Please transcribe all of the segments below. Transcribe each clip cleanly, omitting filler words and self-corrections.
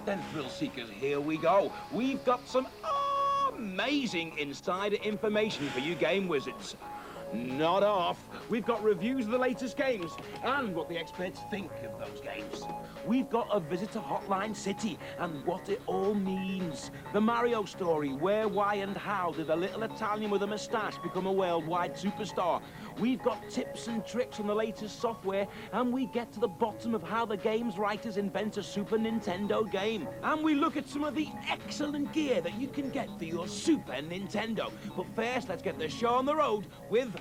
Then, thrill seekers, here we go. We've got some amazing insider information for you game wizards. Not off. We've got reviews of the latest games and what the experts think of those games. We've got a visit to Hotline City and what it all means. The Mario story, where, why, and how did a little Italian with a moustache become a worldwide superstar? We've got tips and tricks on the latest software, and we get to the bottom of how the game's writers invent a Super Nintendo game. And we look at some of the excellent gear that you can get for your Super Nintendo. But first, let's get the show on the road with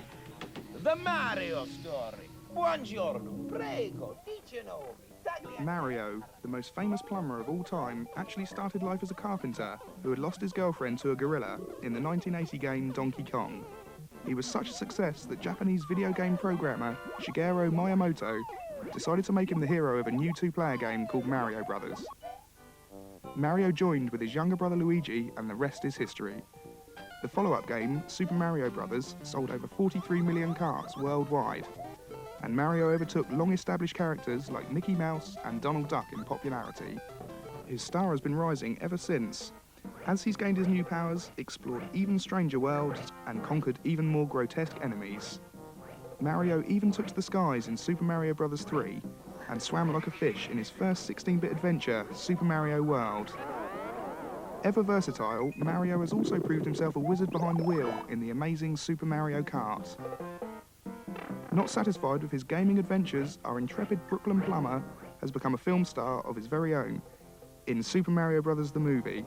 the Mario story. Buongiorno, prego, dice nomi. Mario, the most famous plumber of all time, actually started life as a carpenter who had lost his girlfriend to a gorilla in the 1980 game Donkey Kong. He was such a success that Japanese video game programmer Shigeru Miyamoto decided to make him the hero of a new two-player game called Mario Brothers. Mario joined with his younger brother Luigi, and the rest is history. The follow-up game, Super Mario Brothers, sold over 43 million carts worldwide, and Mario overtook long-established characters like Mickey Mouse and Donald Duck in popularity. His star has been rising ever since, as he's gained his new powers, explored even stranger worlds, and conquered even more grotesque enemies. Mario even took to the skies in Super Mario Bros. 3, and swam like a fish in his first 16-bit adventure, Super Mario World. Ever versatile, Mario has also proved himself a wizard behind the wheel in the amazing Super Mario Kart. Not satisfied with his gaming adventures, our intrepid Brooklyn plumber has become a film star of his very own in Super Mario Bros. The movie.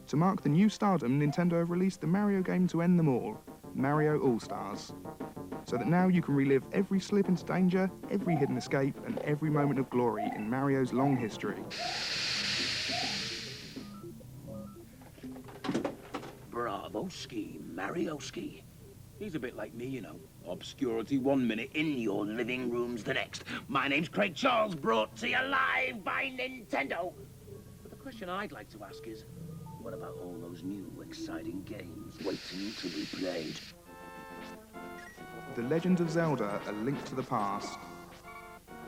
To mark the new stardom, Nintendo have released the Mario game to end them all, Mario All-Stars, so that now you can relive every slip into danger, every hidden escape, and every moment of glory in Mario's long history. Bravo-ski, Mario-ski. He's a bit like me, you know. Obscurity 1 minute, in your living rooms the next. My name's Craig Charles, brought to you live by Nintendo. But the question I'd like to ask is, what about all those new, exciting games waiting to be played? The Legend of Zelda, A Link to the Past.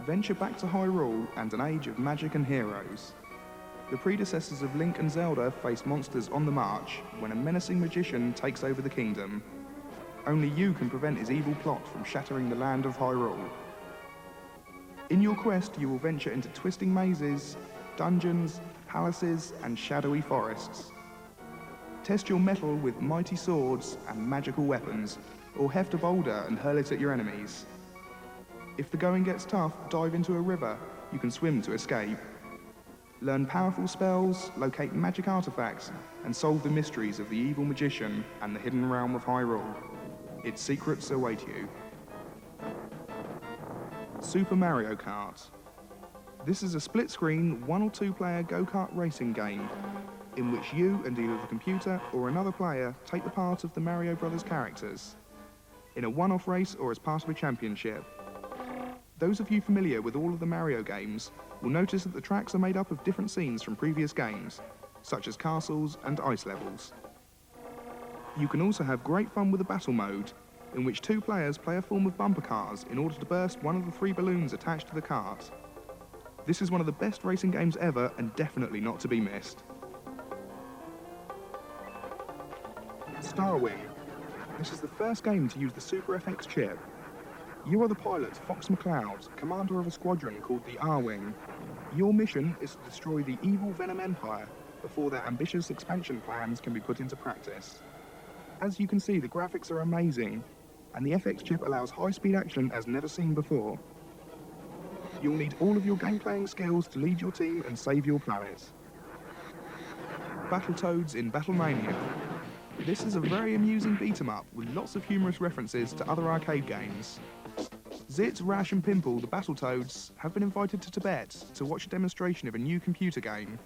Venture back to Hyrule and an age of magic and heroes. The predecessors of Link and Zelda face monsters on the march when a menacing magician takes over the kingdom. Only you can prevent his evil plot from shattering the land of Hyrule. In your quest, you will venture into twisting mazes, dungeons, palaces, and shadowy forests. Test your mettle with mighty swords and magical weapons, or heft a boulder and hurl it at your enemies. If the going gets tough, dive into a river. You can swim to escape. Learn powerful spells, locate magic artifacts, and solve the mysteries of the evil magician and the hidden realm of Hyrule. Its secrets await you. Super Mario Kart. This is a split-screen, 1 or 2 player go-kart racing game in which you and either the computer or another player take the part of the Mario Brothers characters in a one-off race or as part of a championship. Those of you familiar with all of the Mario games will notice that the tracks are made up of different scenes from previous games, such as castles and ice levels. You can also have great fun with the battle mode, in which 2 players play a form of bumper cars in order to burst one of the 3 balloons attached to the cart. This is one of the best racing games ever and definitely not to be missed. Star Wing. This is the first game to use the Super FX chip. You are the pilot, Fox McCloud, commander of a squadron called the R-Wing. Your mission is to destroy the evil Venom Empire before their ambitious expansion plans can be put into practice. As you can see, the graphics are amazing, and the FX chip allows high-speed action as never seen before. You'll need all of your game-playing skills to lead your team and save your planet. Battletoads in Battlemania. This is a very amusing beat-em-up with lots of humorous references to other arcade games. Zit, Rash and Pimple, the Battletoads, have been invited to Tibet to watch a demonstration of a new computer game.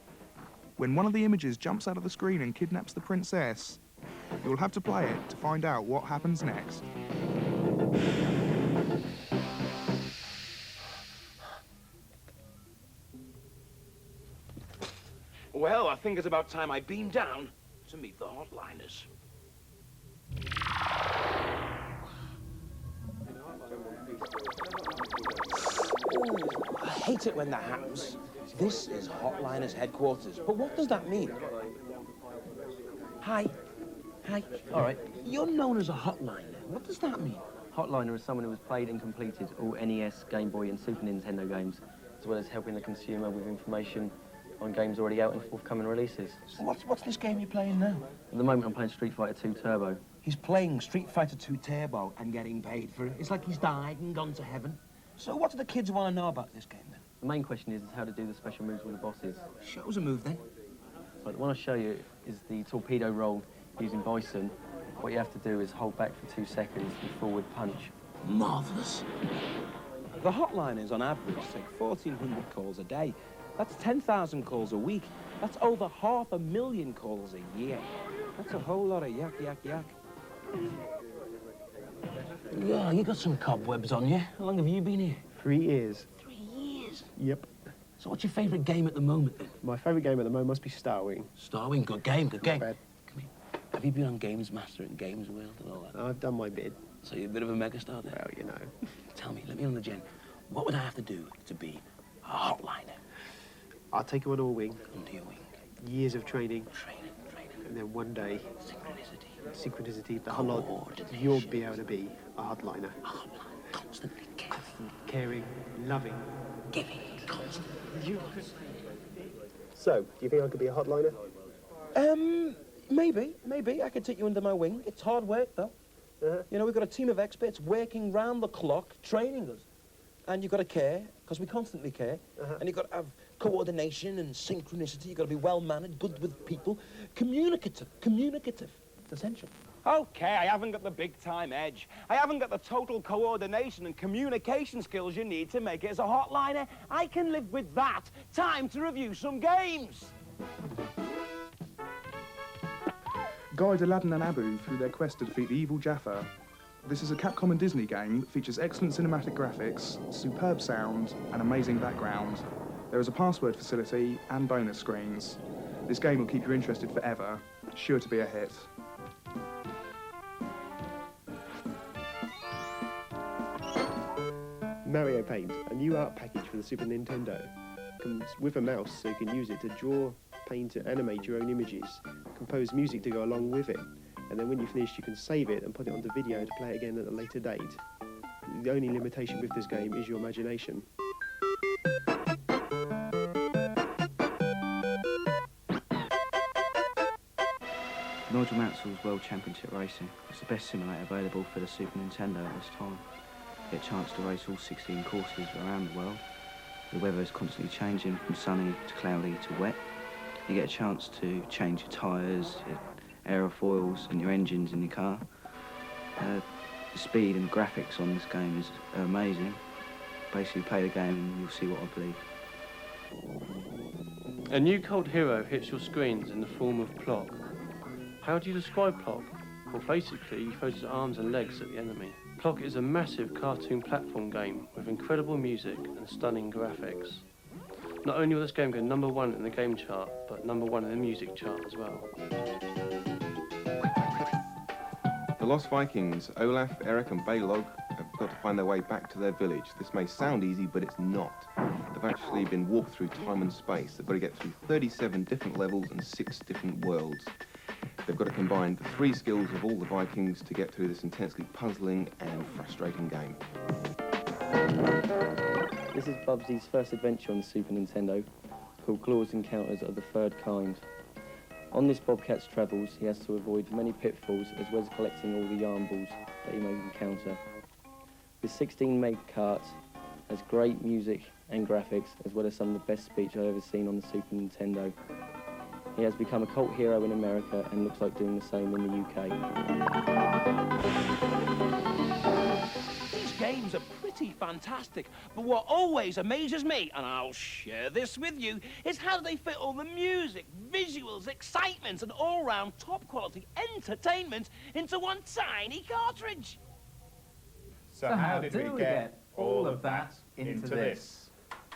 When one of the images jumps out of the screen and kidnaps the princess, you'll have to play it to find out what happens next. Well, I think it's about time I beam down to meet the Hotliners. Oh, hey, hate it when that happens. This is Hotliner's headquarters, but what does that mean? Hi. Hi. All right. You're known as a hotliner. What does that mean? Hotliner is someone who has played and completed all NES, Game Boy and Super Nintendo games, as well as helping the consumer with information on games already out and forthcoming releases. So what's this game you're playing now? At the moment, I'm playing Street Fighter 2 Turbo. He's playing Street Fighter 2 Turbo and getting paid for it. It's like he's died and gone to heaven. So what do the kids want to know about this game, then? The main question is how to do the special moves with the bosses. Show us a move, then. But the one I'll show you is the torpedo roll using Bison. What you have to do is hold back for 2 seconds and forward punch. Marvellous. The hotliners, on average, take 1,400 calls a day. That's 10,000 calls a week. That's over 500,000 calls a year. That's a whole lot of yak, yak, yak. Yeah, you got some cobwebs on you. How long have you been here? 3 years. 3 years? Yep. So what's your favourite game at the moment, then? My favourite game at the moment must be Starwing. Starwing, good game, good game. Bad. Come here. Have you been on Games Master and Games World and all that? I've done my bid. So you're a bit of a megastar then? Well, you know. Tell me, let me on the gen. What would I have to do to be a hotliner? I'll take you on a wing. Under your wing. Years of training. Training. And then one day, synchronicity, the whole lot, Coordination. you'll be able to be a hotliner. A hotline. Constantly caring. Caring, loving. Giving. Constantly. So, do you think I could be a hotliner? Maybe. I could take you under my wing. It's hard work, though. You know, we've got a team of experts working round the clock, training us. And you've got to care, because we constantly care. And you've got to have coordination and synchronicity. You've got to be well-mannered, good with people. Communicative. It's essential. Okay, I haven't got the big-time edge. I haven't got the total coordination and communication skills you need to make it as a hotliner. I can live with that. Time to review some games. Guide Aladdin and Abu through their quest to defeat the evil Jaffa. This is a Capcom and Disney game that features excellent cinematic graphics, superb sound, and amazing background. There is a password facility and bonus screens. This game will keep you interested forever. Sure to be a hit. Mario Paint, a new art package for the Super Nintendo. Comes with a mouse so you can use it to draw, paint and animate your own images, compose music to go along with it, and then when you're finished you can save it and put it onto video to play it again at a later date. The only limitation with this game is your imagination. Nigel Mansell's World Championship Racing is the best simulator available for the Super Nintendo at this time. You get a chance to race all 16 courses around the world. The weather is constantly changing from sunny to cloudy to wet. You get a chance to change your tyres, your aerofoils and your engines in your car. The speed and graphics on this game are amazing. Basically play the game and you'll see what I believe. A new cult hero hits your screens in the form of Plok. How do you describe Plok? Well, basically, he throws his arms and legs at the enemy. Plok is a massive cartoon platform game with incredible music and stunning graphics. Not only will this game go #1 in the game chart, but #1 in the music chart as well. The Lost Vikings, Olaf, Eric and Balog, have got to find their way back to their village. This may sound easy, but it's not. They've actually been walked through time and space. They've got to get through 37 different levels and 6 different worlds. They've got to combine the 3 skills of all the Vikings to get through this intensely puzzling and frustrating game. This is Bubsy's first adventure on the Super Nintendo, called Claw's Encounters of the Third Kind. On this Bobcat's travels, he has to avoid many pitfalls as well as collecting all the yarn balls that he may encounter. This 16 meg cart has great music and graphics, as well as some of the best speech I've ever seen on the Super Nintendo. He has become a cult hero in America and looks like doing the same in the UK. These games are pretty fantastic, but what always amazes me, and I'll share this with you, is how they fit all the music, visuals, excitement, and all-round top-quality entertainment into one tiny cartridge. So how did we get all of that into this?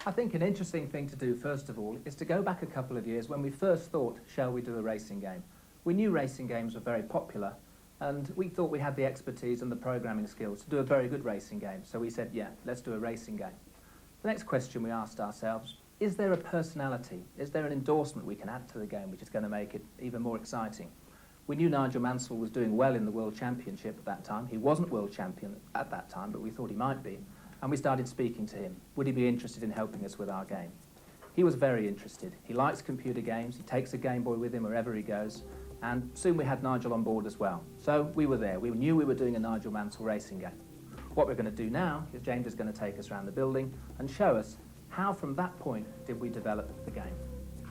I think an interesting thing to do, first of all, is to go back a couple of years when we first thought, shall we do a racing game? We knew racing games were very popular, and we thought we had the expertise and the programming skills to do a very good racing game. So we said, yeah, let's do a racing game. The next question we asked ourselves, is there a personality? Is there an endorsement we can add to the game which is going to make it even more exciting? We knew Nigel Mansell was doing well in the World Championship at that time. He wasn't World Champion at that time, but we thought he might be. And we started speaking to him. Would he be interested in helping us with our game? He was very interested. He likes computer games. He takes a Game Boy with him wherever he goes. And soon we had Nigel on board as well. So we were there. We knew we were doing a Nigel Mansell racing game. What we're going to do now is James is going to take us around the building and show us how from that point did we develop the game.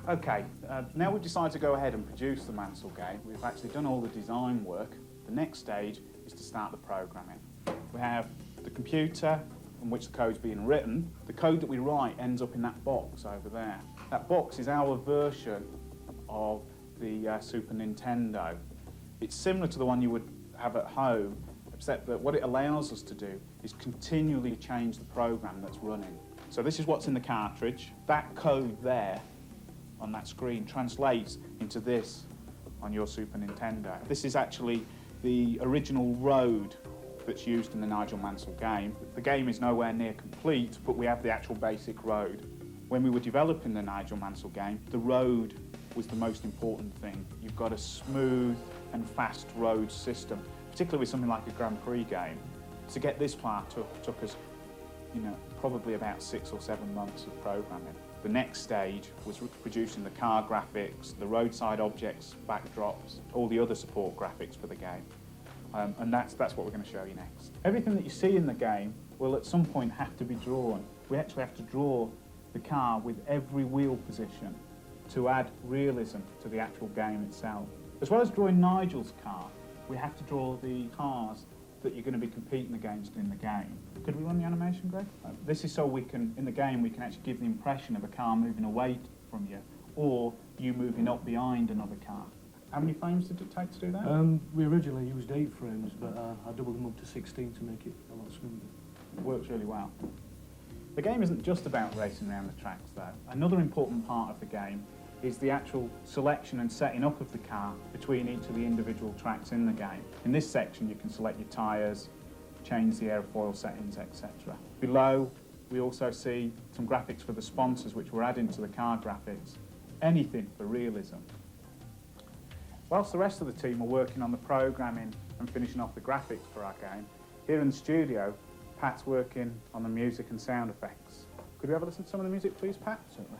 Okay, now we've decided to go ahead and produce the Mansell game. We've actually done all the design work. The next stage is to start the programming. We have the computer on which the code's being written. The code that we write ends up in that box over there. That box is our version of the Super Nintendo. It's similar to the one you would have at home, except that what it allows us to do is continually change the program that's running. So this is what's in the cartridge. That code there on that screen translates into this on your Super Nintendo. This is actually the original road that's used in the Nigel Mansell game. The game is nowhere near complete, but we have the actual basic road. When we were developing the Nigel Mansell game, the road was the most important thing. You've got a smooth and fast road system, particularly with something like a Grand Prix game. To get this part took us, probably about 6 or 7 months of programming. The next stage was producing the car graphics, the roadside objects, backdrops, all the other support graphics for the game. And that's what we're going to show you next. Everything that you see in the game will at some point have to be drawn. We actually have to draw the car with every wheel position to add realism to the actual game itself. As well as drawing Nigel's car, we have to draw the cars that you're going to be competing against in the game. Could we run the animation, Greg? This is so we can, in the game, we can actually give the impression of a car moving away from you, or you moving up behind another car. How many frames did it take to do that? We originally used 8 frames, but I doubled them up to 16 to make it a lot smoother. It works really well. The game isn't just about racing around the tracks, though. Another important part of the game is the actual selection and setting up of the car between each of the individual tracks in the game. In this section, you can select your tyres, change the airfoil settings, etc. Below, we also see some graphics for the sponsors, which we're adding to the car graphics. Anything for realism. Whilst the rest of the team are working on the programming and finishing off the graphics for our game, here in the studio, Pat's working on the music and sound effects. Could we have a listen to some of the music, please, Pat? Certainly.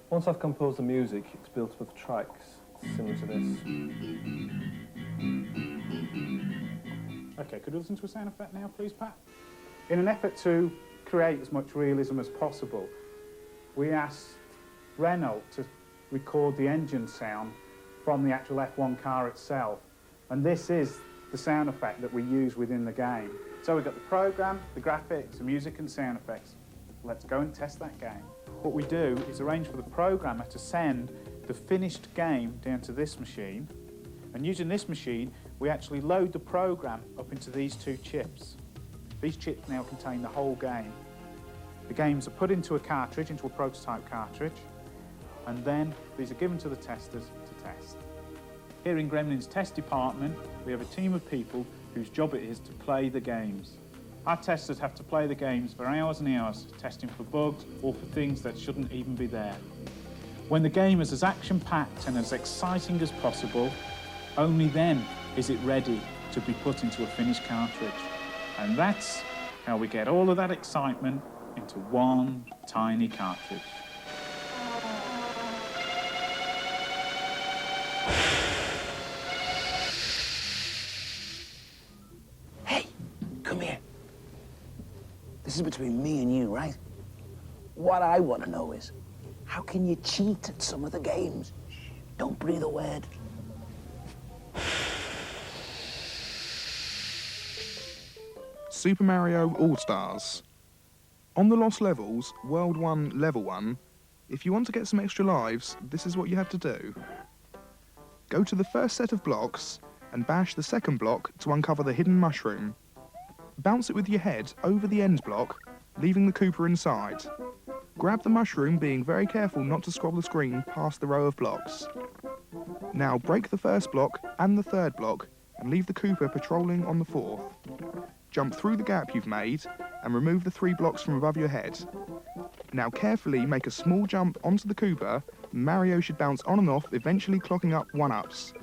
Once I've composed the music, it's built with tracks similar to this. Okay, could we listen to a sound effect now, please, Pat? In an effort to create as much realism as possible, we asked Renault to record the engine sound from the actual F1 car itself. And this is the sound effect that we use within the game. So we've got the program, the graphics, the music and sound effects. Let's go and test that game. What we do is arrange for the programmer to send the finished game down to this machine. And using this machine, we actually load the program up into these 2 chips. These chips now contain the whole game. The games are put into a cartridge, into a prototype cartridge, and then these are given to the testers to test. Here in Gremlin's test department, we have a team of people whose job it is to play the games. Our testers have to play the games for hours and hours, testing for bugs or for things that shouldn't even be there. When the game is as action-packed and as exciting as possible, only then is it ready to be put into a finished cartridge. And that's how we get all of that excitement into one tiny cartridge. Come here. This is between me and you, right? What I want to know is, how can you cheat at some of the games? Don't breathe a word. Super Mario All-Stars. On the Lost Levels, World 1, Level 1, if you want to get some extra lives, this is what you have to do. Go to the first set of blocks and bash the second block to uncover the hidden mushroom. Bounce it with your head over the end block, leaving the Koopa inside. Grab the mushroom, being very careful not to scroll the screen past the row of blocks. Now break the first block and the third block and leave the Koopa patrolling on the fourth. Jump through the gap you've made and remove the 3 blocks from above your head. Now carefully make a small jump onto the Koopa. Mario should bounce on and off, eventually clocking up 1-ups.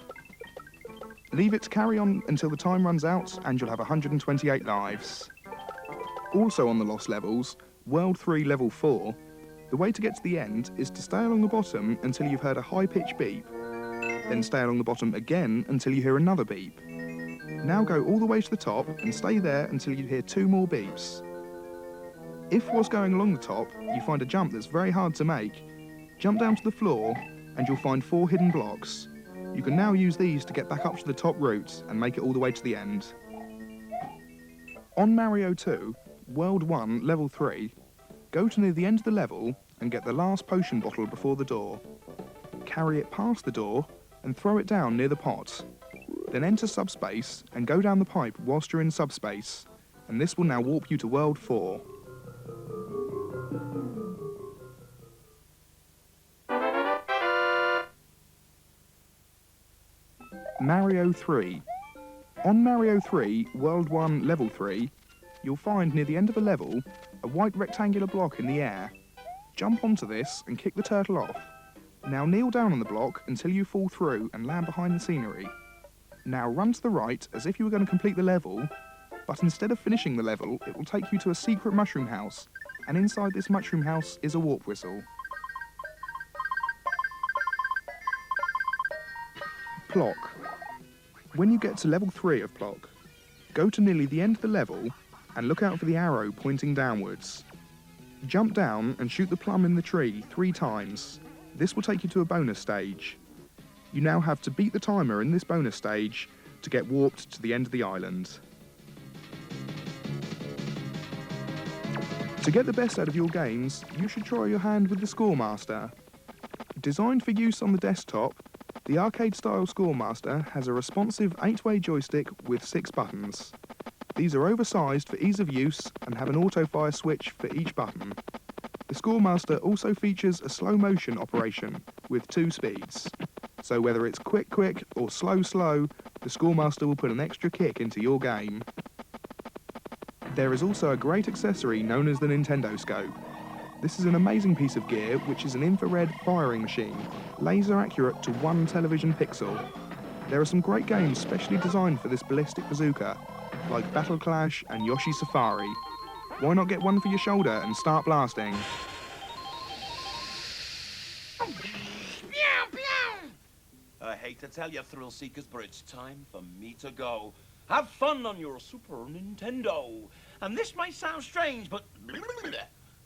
Leave it to carry on until the time runs out and you'll have 128 lives. Also on the Lost levels, World 3 Level 4, the way to get to the end is to stay along the bottom until you've heard a high-pitched beep. Then stay along the bottom again until you hear another beep. Now go all the way to the top and stay there until you hear 2 more beeps. If whilst going along the top, you find a jump that's very hard to make, jump down to the floor and you'll find 4 hidden blocks. You can now use these to get back up to the top route and make it all the way to the end. On Mario 2, World 1, Level 3, go to near the end of the level and get the last potion bottle before the door. Carry it past the door and throw it down near the pot. Then enter subspace and go down the pipe whilst you're in subspace, and this will now warp you to World 4. Mario 3. On Mario 3, World 1, Level 3, you'll find near the end of a level a white rectangular block in the air. Jump onto this and kick the turtle off. Now kneel down on the block until you fall through and land behind the scenery. Now run to the right as if you were going to complete the level, but instead of finishing the level, it will take you to a secret mushroom house, and inside this mushroom house is a warp whistle. Plok. When you get to level 3 of Plok, go to nearly the end of the level and look out for the arrow pointing downwards. Jump down and shoot the plum in the tree 3 times. This will take you to a bonus stage. You now have to beat the timer in this bonus stage to get warped to the end of the island. To get the best out of your games, you should try your hand with the Scoremaster. Designed for use on the desktop, the arcade-style Scoremaster has a responsive 8-way joystick with 6 buttons. These are oversized for ease of use and have an auto-fire switch for each button. The Scoremaster also features a slow-motion operation with 2 speeds. So whether it's quick or slow, the Scoremaster will put an extra kick into your game. There is also a great accessory known as the Nintendo Scope. This is an amazing piece of gear which is an infrared firing machine, laser accurate to 1 television pixel. There are some great games specially designed for this ballistic bazooka, like Battle Clash and Yoshi Safari. Why not get one for your shoulder and start blasting? I hate to tell you, thrill seekers, but it's time for me to go. Have fun on your Super Nintendo. And this may sound strange, but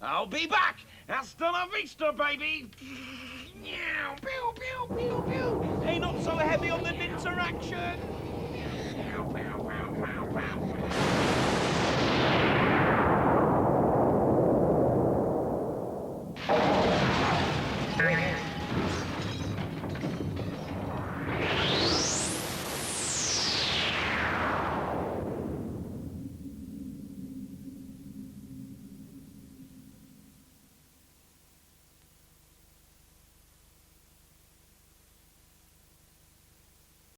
I'll be back. Hasta la vista, baby. Hey, not so heavy on the interaction.